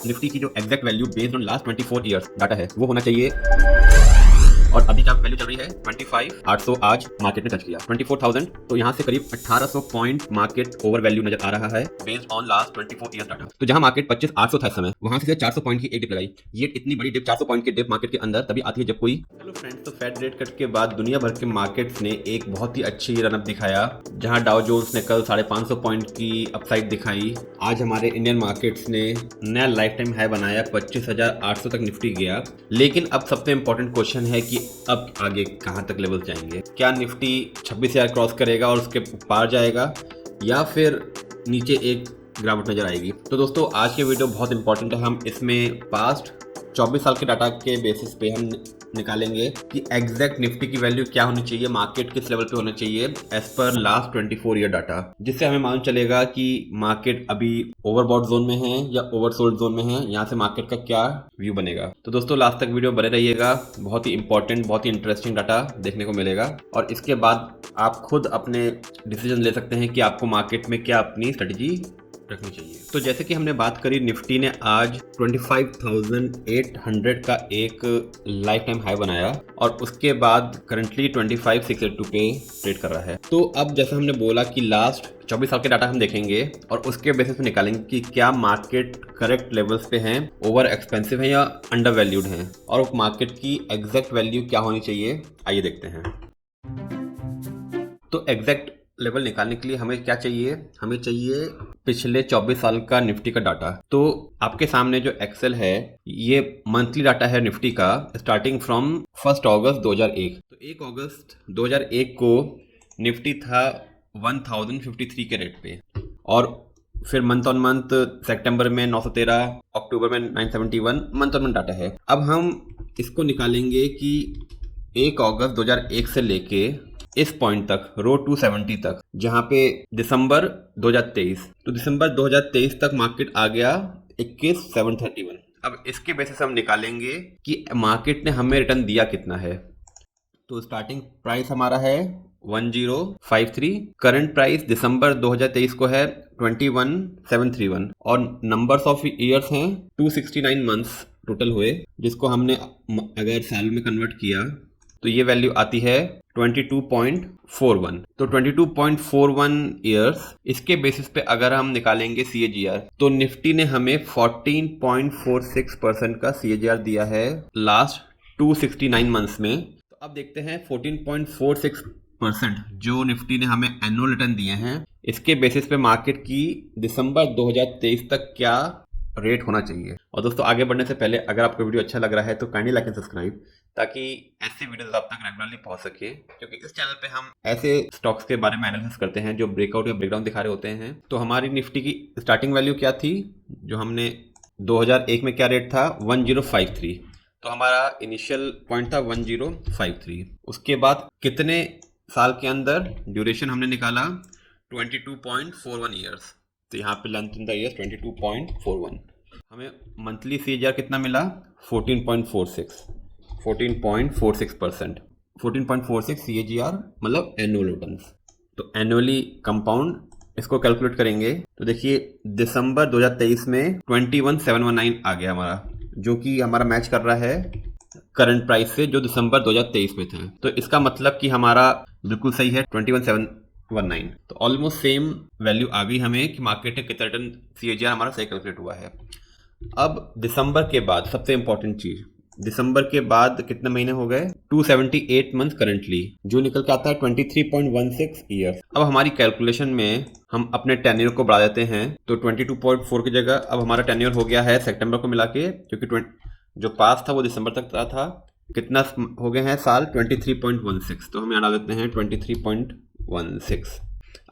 Nifty की जो exact value based on last 24 years data है वो होना चाहिए। और अभी क्या वैल्यू चल रही है 25,800 आज मार्केट ने टच किया 24,000, तो यहाँ से करीब 1800 पॉइंट मार्केट ओवर वैल्यू नजर आ रहा है based on last 24 years data. तो जहाँ मार्केट 25,800 था इस समय, वहां से 400 पॉइंट की एक डिप लगाई। ये इतनी बड़ी डिप 400 पॉइंट की डिप मार्केट के अंदर तभी आती है जब कोई। हेलो फ्रेंड्स, तो फेड रेट कट के बाद दुनिया भर के मार्केट्स ने एक बहुत ही अच्छी रनअप दिखाया, जहां डाउ जोन्स ने कल 550 पॉइंट की अपसाइड दिखाई। आज हमारे इंडियन मार्केट्स ने नया लाइफ टाइम हाई बनाया, 25,800 तक निफ्टी गया। लेकिन अब सबसे इंपॉर्टेंट क्वेश्चन है कि अब आगे कहां तक लेवल जाएंगे। क्या निफ्टी 26,000 क्रॉस करेगा और उसके पार जाएगा, या फिर नीचे एक गिरावट नजर आएगी। तो दोस्तों, आज के वीडियो बहुत इंपॉर्टेंट है। हम इसमें पास्ट 24 साल के डाटा के बेसिस पे हम निकालेंगे कि एग्जैक्ट निफ्टी की वैल्यू क्या होनी चाहिए, मार्केट किस लेवल पे होना चाहिए as per last 24 year data, जिससे हमें मालूम चलेगा कि मार्केट अभी ओवरबॉट जोन में है या ओवरसोल्ड जोन में है। यहाँ से मार्केट का क्या व्यू बनेगा। तो दोस्तों, लास्ट तक वीडियो बने रहिएगा, बहुत ही इंपॉर्टेंट, बहुत ही इंटरेस्टिंग डाटा देखने को मिलेगा। और इसके बाद आप खुद अपने डिसीजन ले सकते हैं कि आपको मार्केट में क्या अपनी स्ट्रेटजी रखनी चाहिए। तो जैसे कि हमने बात करी, निफ्टी ने आज 25,800 का एक लाइफ टाइम हाई बनाया और उसके बाद करंटली 25,682 पे ट्रेड कर रहा है। तो अब जैसे हमने बोला कि लास्ट 24 साल के डाटा हम देखेंगे और उसके बेसिस पे निकालेंगे कि क्या मार्केट करेक्ट लेवल्स पे हैं, ओवर एक्सपेंसिव है या अंडर वैल्यूड है, और मार्केट की एग्जैक्ट वैल्यू क्या होनी चाहिए। आइए देखते हैं। तो एग्जैक्ट लेवल निकालने के लिए हमें क्या चाहिए, हमें चाहिए पिछले 24 साल का निफ्टी का डाटा। तो आपके सामने जो एक्सेल है, ये मंथली डाटा है निफ्टी का, स्टार्टिंग फ्रॉम 1 अगस्त 2001। तो 1 अगस्त 2001 को निफ्टी था 1053 के रेट पे, और फिर मंथ ऑन मंथ सितंबर में 913, अक्टूबर में 971 मंथ ऑन मंथ डाटा है। अब हम इसको निकालेंगे कि 1 अगस्त 2001 से लेके इस पॉइंट तक, रो 270 तक, जहां पे दिसंबर 2023, तो दिसंबर 2023 तक मार्केट आ गया 21,731। अब इसके बेसिस हम निकालेंगे कि मार्केट ने हमें रिटर्न दिया कितना है। तो स्टार्टिंग प्राइस हमारा है 1053, करंट प्राइस दिसंबर 2023 को है 21,731, और नंबर्स ऑफ ईयर्स हैं 269 मंथ्स टोटल हुए, जिसको हमने अगर साल में कन्वर्ट किया तो ये वैल्यू आती है 22.41। तो 22.41 ईयर्स, इसके बेसिस पे अगर हम निकालेंगे CAGR, तो निफ्टी ने हमें 14.46% का CAGR दिया है लास्ट 269 मंथ्स में। तो अब देखते हैं 14.46% जो निफ्टी ने हमें एनुअल रिटर्न दिए हैं, इसके बेसिस पे मार्केट की दिसंबर 2023 तक क्या रेट होना चाहिए। और दोस्तों, आगे बढ़ने से पहले अगर आपको वीडियो अच्छा लग रहा है तो काइंडली लाइक एंड सब्सक्राइब, ताकि ऐसे वीडियोस आप तक रेगुलरली पहुंच सके, क्योंकि इस चैनल पे हम ऐसे स्टॉक्स के बारे में एनालिसिस करते हैं जो ब्रेकआउट या ब्रेकडाउन दिखा रहे होते हैं। तो हमारी निफ्टी की स्टार्टिंग वैल्यू क्या थी, जो हमने 2001 में क्या रेट था 1053, तो हमारा इनिशियल पॉइंट था 1053। उसके बाद कितने साल के अंदर ड्यूरेशन हमने निकाला 22.41 ईयर्स, तो यहाँ पे लेंथ इन द ईयर्स 22.41। हमें मंथली CAGR कितना मिला 14.46%। 14.46 CAGR मतलब एनुअल रिटर्न्स। तो एनुअली कंपाउंड इसको कैलकुलेट करेंगे तो देखिए दिसंबर 2023 में 21,719 आ गया हमारा, जो कि हमारा मैच कर रहा है करंट प्राइस से जो दिसंबर 2023 में था। तो इसका मतलब कि हमारा बिल्कुल सही है 21,719। तो ऑलमोस्ट सेम वैल्यू आ गई हमें कि मार्केट ने कितना रिटर्न CAGR हमारा सही कैलकुलेट हुआ है। अब दिसंबर के बाद सबसे इंपॉर्टेंट चीज, दिसंबर के बाद कितने महीने हो गए 278 मंथ करंटली, जो निकल के आता है 23.16 ईयर्स। अब हमारी कैलकुलेशन में हम अपने टेन्योर को बढ़ा देते हैं, तो 22.4 की जगह अब हमारा टेन्योर हो गया है सितंबर को मिला के, क्योंकि जो पास था वो दिसंबर तक था। कितना हो गए हैं साल 23.16, तो हम यहाँ डाल देते हैं 23.16।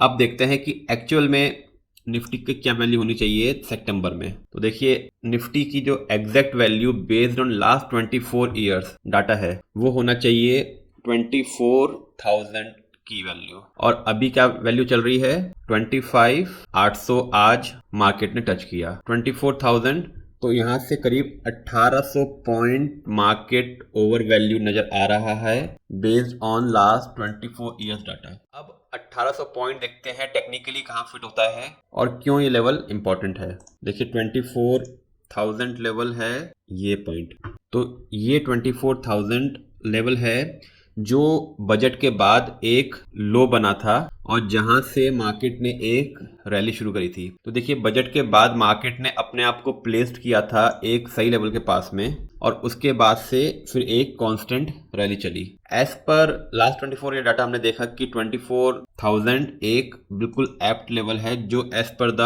अब देखते हैं कि एक्चुअल में निफ्टी की क्या वैल्यू होनी चाहिए सितंबर में। तो देखिए निफ्टी की जो exact value based on last 24 years data है वो होना चाहिए 24,000 की वैल्यू, और अभी क्या वैल्यू चल रही है 25,800 आज मार्केट ने टच किया 24,000, तो यहाँ से करीब 1800 पॉइंट मार्केट ओवर वैल्यू नजर आ रहा है based on last 24 years data. अब 1800 पॉइंट देखते हैं टेक्निकली कहाँ फिट होता है और क्यों ये लेवल इंपॉर्टेंट है। देखिए 24 24,000 लेवल है ये पॉइंट। तो ये 24,000 लेवल है जो बजट के बाद एक लो बना था और जहां से मार्केट ने एक रैली शुरू करी थी। तो देखिए बजट के बाद मार्केट ने अपने आप को प्लेस्ड किया था एक सही लेवल के पास में और उसके बाद से फिर एक कांस्टेंट रैली चली। As per last 24 year data हमने देखा कि 24,000 एक बिल्कुल एप्ट लेवल है जो as per the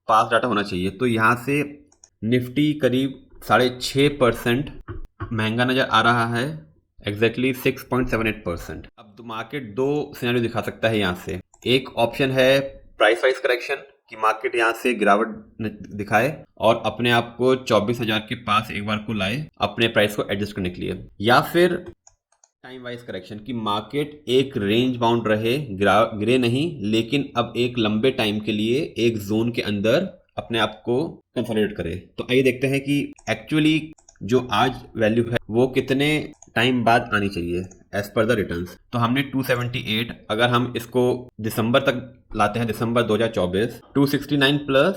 pass data होना चाहिए। तो यहाँ से निफ्टी करीब 6.5% महंगा नजर आ रहा है, एग्जैक्टली 6.78%। अब तो मार्केट दो सिनेरियो दिखा सकता है यहाँ से। एक ऑप्शन है प्राइस वाइज करेक्शन कि मार्केट यहाँ से गिरावट दिखाए और अपने आप को 24,000 के पास एक बार को लाए अपने प्राइस को एडजस्ट करने के लिए, या फिर टाइम वाइज करेक्शन कि मार्केट एक रेंज बाउंड रहे, गिरे नहीं, लेकिन अब एक लंबे टाइम के लिए एक जोन के अंदर अपने आप को कंसोलिडेट करे। तो आइए देखते हैं कि एक्चुअली जो आज वैल्यू है वो कितने टाइम बाद आनी चाहिए एज पर द रिटर्न्स। तो हमने 278, अगर हम इसको दिसंबर तक लाते हैं, दिसंबर 2024, 269 प्लस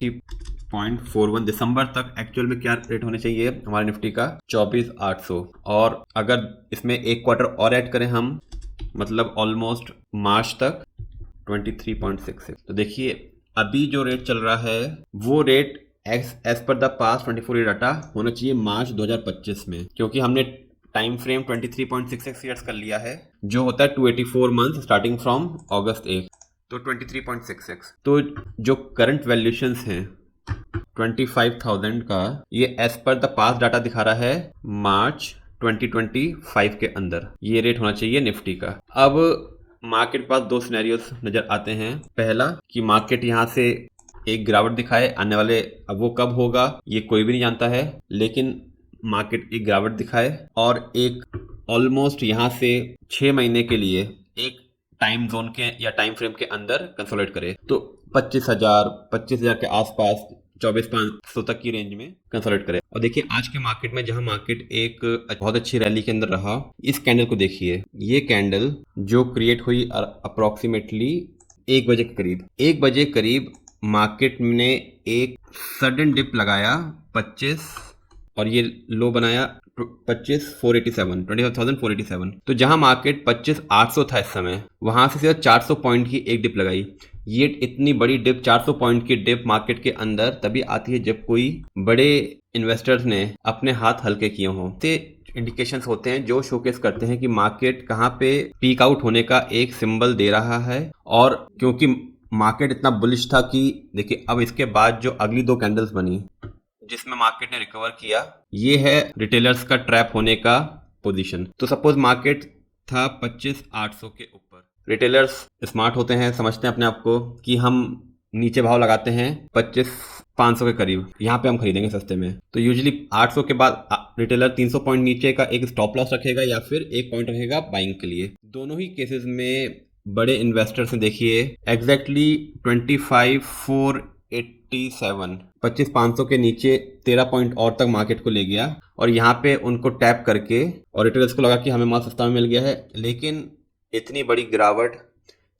0.41 दिसंबर तक एक्चुअल में क्या रेट होने चाहिए हमारे निफ्टी का 24,800। और अगर इसमें एक क्वार्टर और ऐड करें हम, मतलब ऑलमोस्ट मार्च तक 23.66। तो देखिए अभी जो रेट चल रहा है वो rate as per the past 24 year data होना चाहिए मार्च 2025 में, क्योंकि हमने टाइम फ्रेम 23.66 ईयर्स कर लिया है जो होता है 284 मंथ स्टार्टिंग फ्रॉम अगस्त 1। तो 23.66, तो जो करंट वैल्यूएशंस हैं 25,000 का, ये as per the pass data दिखा रहा है मार्च 2025 के अंदर ये रेट होना चाहिए निफ्टी का। अब मार्केट के पास दो सिनेरियोस नजर आते हैं। पहला कि मार्केट यहाँ से एक गिरावट दिखाए आने वाले, अब वो कब होगा ये कोई भी नहीं जानता है, लेकिन मार्केट एक गिरावट दिखाए और एक ऑलमोस्ट यहाँ से 6 महीने के लिए एक टाइम जोन के या टाइम फ्रेम के अंदर कंसोलिडेट करे। तो 25,000 के आसपास 24,500 तक की रेंज में कंसोलिडेट करे। और देखिए आज के मार्केट में जहां मार्केट एक बहुत अच्छी रैली के अंदर रहा, इस कैंडल को देखिए, ये कैंडल जो क्रिएट हुई अप्रोक्सीमेटली 1 बजे के करीब, 1 बजे करीब मार्केट ने एक सडन डिप लगाया 25 और ये लो बनाया 25,487। तो जहां मार्केट 25,800 था इस समय, वहां से सिर्फ 400 पॉइंट की एक डिप लगाई। ये इतनी बड़ी डिप, 400 पॉइंट की डिप मार्केट के अंदर तभी आती है जब कोई बड़े इन्वेस्टर्स ने अपने हाथ हल्के किए हों। से इंडिकेशंस होते हैं जो शोकेस करते हैं कि मार्केट कहाँ पे पीक आउट होने का एक सिंबल दे रहा है। और क्योंकि मार्केट इतना बुलिश था कि देखिए अब इसके बाद जो अगली 2 कैंडल्स बनी जिसमें मार्केट ने रिकवर किया, ये है रिटेलर्स का ट्रैप होने का पोजीशन। तो सपोज मार्केट था 25,800 के ऊपर, रिटेलर्स स्मार्ट होते हैं, समझते हैं अपने आप को कि हम नीचे भाव लगाते हैं 25,500 के करीब, यहाँ पे हम खरीदेंगे सस्ते में। तो यूजुअली 800 के बाद रिटेलर 300 पॉइंट नीचे का एक स्टॉप लॉस रखेगा या फिर एक पॉइंट रखेगा बाइंग के लिए। दोनों ही केसेस में बड़े इन्वेस्टर्स ने देखिए एग्जैक्टली 25,500 के नीचे 13 पॉइंट और तक मार्केट को ले गया और यहाँ पे उनको टैप करके और रिटेलर्स को लगा कि हमें माल सस्ता में मिल गया है। लेकिन इतनी बड़ी गिरावट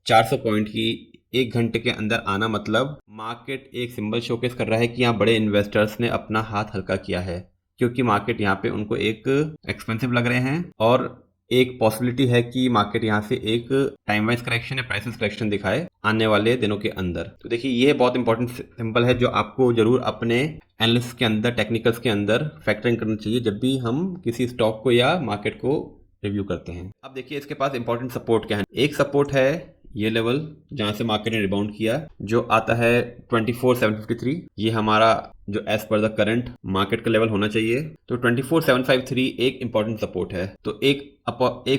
400 पॉइंट की 1 घंटे के अंदर आना, मतलब मार्केट एक सिंबल शोकेस कर रहा है कि यहाँ बड़े इन्वेस्टर्स ने अपना हाथ हल्का किया है, क्योंकि मार्केट यहाँ पे उनको एक एक्सपेंसिव लग रहे हैं और एक पॉसिबिलिटी है कि मार्केट यहाँ से एक टाइम वाइज करेक्शन या प्राइसेस करेक्शन दिखाए आने वाले दिनों के अंदर। तो देखिए ये बहुत इंपॉर्टेंट सिंबल है जो आपको जरूर अपने एनालिसिस के अंदर, टेक्निकल्स के अंदर फैक्टरिंग करना चाहिए जब भी हम किसी स्टॉक को या मार्केट को रिव्यू करते हैं। अब देखिए इसके पास इंपॉर्टेंट सपोर्ट क्या है। एक सपोर्ट है ये लेवल जहां से मार्केट ने रिबाउंड किया, जो आता है 24,753। ये हमारा जो as per the current market का लेवल होना चाहिए। तो 24,753 एक इंपॉर्टेंट सपोर्ट है। तो एक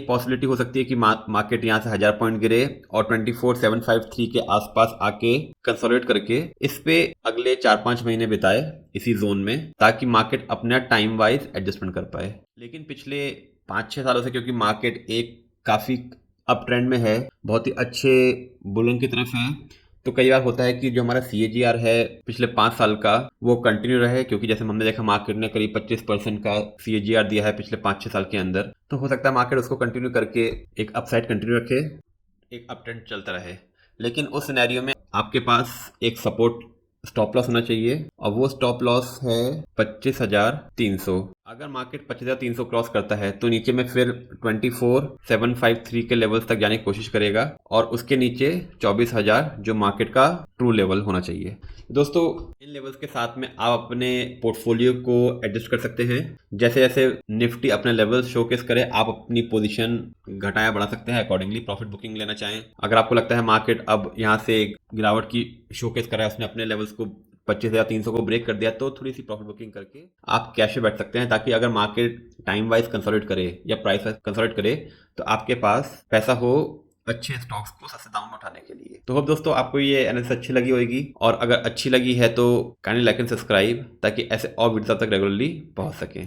पॉसिबिलिटी हो सकती है कि मार्केट यहाँ से 1000 पॉइंट गिरे और 24,753 के आसपास आके कंसोलिडेट करके इस पे अगले 4-5 महीने बिताए इसी जोन में, ताकि मार्केट अपना टाइम वाइज एडजस्टमेंट कर पाए। लेकिन पिछले 5-6 सालों से क्योंकि मार्केट एक काफी अप ट्रेंड में है, बहुत ही अच्छे बुलन की तरफ है, तो कई बार होता है कि जो हमारा CAGR है पिछले 5 साल का वो कंटिन्यू रहे, क्योंकि जैसे हमने देखा मार्केट ने करीब 25% का CAGR दिया है पिछले 5-6 साल के अंदर। तो हो सकता है मार्केट उसको कंटिन्यू करके एक अपसाइड कंटिन्यू रखे, एक अप ट्रेंड चलता रहे। लेकिन उस सिनेरियो में आपके पास एक सपोर्ट स्टॉप लॉस होना चाहिए और वो स्टॉप लॉस है 25,300। अगर मार्केट 25,300 क्रॉस करता है तो नीचे में फिर 24,753 के लेवल्स तक जाने की कोशिश करेगा और उसके नीचे 24,000 जो मार्केट का ट्रू लेवल होना चाहिए। दोस्तों इन लेवल्स के साथ में आप अपने पोर्टफोलियो को एडजस्ट कर सकते हैं। जैसे जैसे निफ्टी अपने लेवल्स शोकेस करे आप अपनी पोजीशन घटाया बढ़ा सकते हैं अकॉर्डिंगली प्रॉफिट बुकिंग लेना चाहें। अगर आपको लगता है मार्केट अब यहाँ से गिरावट की शोकेस कर रहा है, उसने अपने लेवल्स को 25,300 को ब्रेक कर दिया, तो थोड़ी सी प्रॉफिट बुकिंग करके आप कैश में बैठ सकते हैं, ताकि अगर मार्केट टाइम वाइज कंसोलिडेट करे या प्राइस वाइज कंसोलिडेट करे तो आपके पास पैसा हो अच्छे स्टॉक्स को सस्ते दाम में उठाने के लिए। तो होप दोस्तों आपको ये एनालिसिस अच्छी लगी होगी, और अगर अच्छी लगी है तो काइंडली लाइक एंड सब्सक्राइब, ताकि ऐसे और वीडियोस तक रेगुलरली पहुंच सकें।